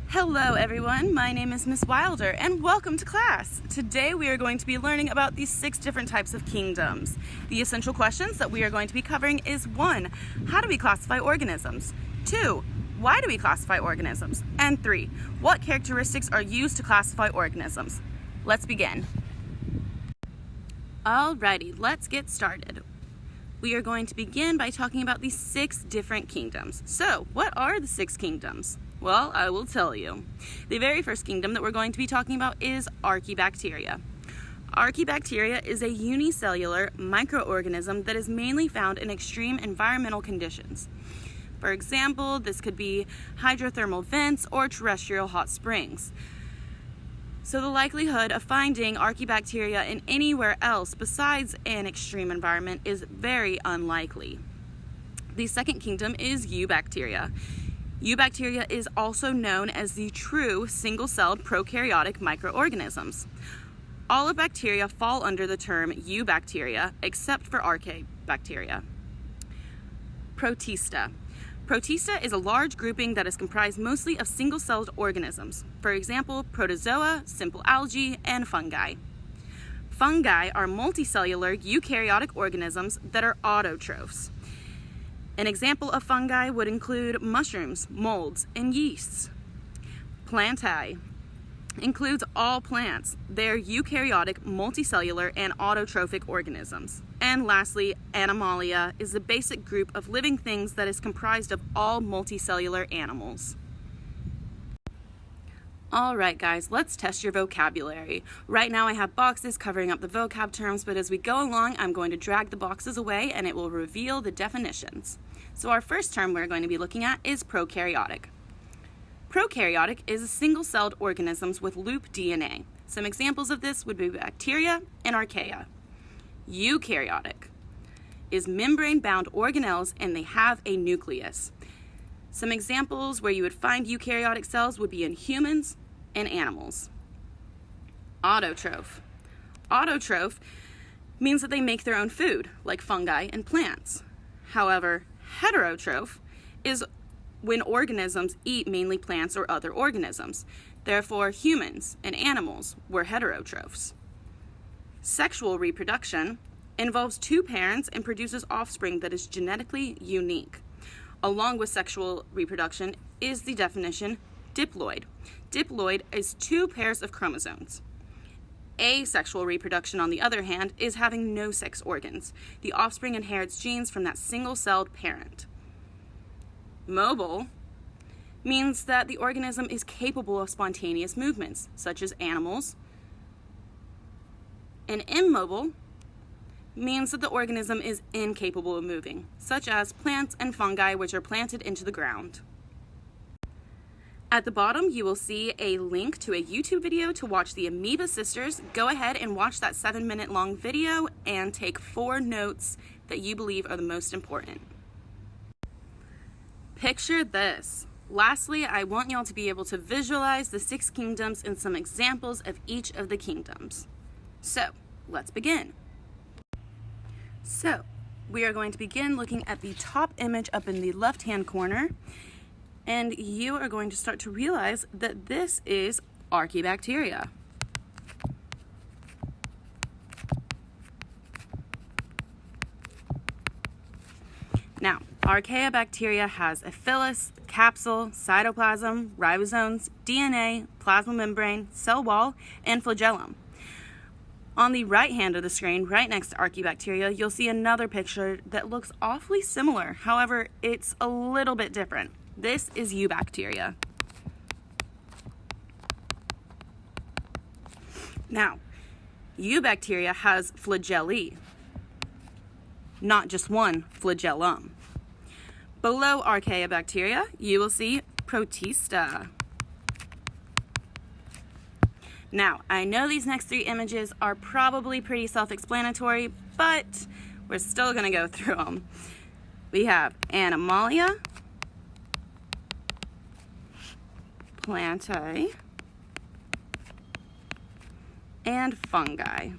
Hello everyone, my name is Miss Wilder and welcome to class. Today we are going to be learning about these 6 different types of kingdoms. The essential questions that we are going to be covering is 1. How do we classify organisms? 2. Why do we classify organisms? And 3. What characteristics are used to classify organisms? Let's begin. Alrighty, let's get started. We are going to begin by talking about these 6 different kingdoms. So, what are the 6 kingdoms? Well, I will tell you. The very first kingdom that we're going to be talking about is Archaebacteria. Archaebacteria is a unicellular microorganism that is mainly found in extreme environmental conditions. For example, this could be hydrothermal vents or terrestrial hot springs. So the likelihood of finding Archaebacteria in anywhere else besides an extreme environment is very unlikely. The second kingdom is Eubacteria. Eubacteria is also known as the true single-celled prokaryotic microorganisms. All of bacteria fall under the term Eubacteria except for Archaebacteria. Protista. Protista is a large grouping that is comprised mostly of single-celled organisms. For example, protozoa, simple algae, and fungi. Fungi are multicellular eukaryotic organisms that are autotrophs. An example of fungi would include mushrooms, molds, and yeasts. Plantae includes all plants. They're eukaryotic, multicellular, and autotrophic organisms. And lastly, Animalia is a basic group of living things that is comprised of all multicellular animals. Alright guys, let's test your vocabulary. Right now I have boxes covering up the vocab terms, but as we go along, I'm going to drag the boxes away and it will reveal the definitions. So our first term we're going to be looking at is prokaryotic. Prokaryotic is single-celled organisms with loop DNA. Some examples of this would be bacteria and archaea. Eukaryotic is membrane-bound organelles and they have a nucleus. Some examples where you would find eukaryotic cells would be in humans and animals. Autotroph. Autotroph means that they make their own food, like fungi and plants. However, heterotroph is when organisms eat mainly plants or other organisms. Therefore, humans and animals were heterotrophs. Sexual reproduction involves 2 parents and produces offspring that is genetically unique. Along with sexual reproduction is the definition diploid. Diploid is 2 pairs of chromosomes. Asexual reproduction, on the other hand, is having no sex organs. The offspring inherits genes from that single-celled parent. Mobile means that the organism is capable of spontaneous movements, such as animals. And immobile means that the organism is incapable of moving, such as plants and fungi which are planted into the ground. At the bottom, you will see a link to a YouTube video to watch the Amoeba Sisters. Go ahead and watch that 7-minute long video and take 4 notes that you believe are the most important. Picture this. Lastly, I want y'all to be able to visualize the 6 kingdoms and some examples of each of the kingdoms. So, let's begin. So, we are going to begin looking at the top image up in the left-hand corner, and you are going to start to realize that this is Archaebacteria. Now, Archaebacteria has a phyllis, capsule, cytoplasm, ribosomes, DNA, plasma membrane, cell wall, and flagellum. On the right hand of the screen, right next to Archaebacteria, you'll see another picture that looks awfully similar. However, it's a little bit different. This is Eubacteria. Now, Eubacteria has flagellae, not just one flagellum. Below Archaebacteria, you will see Protista. Now, I know these next 3 images are probably pretty self-explanatory, but we're still going to go through them. We have Animalia, Plantae, and fungi.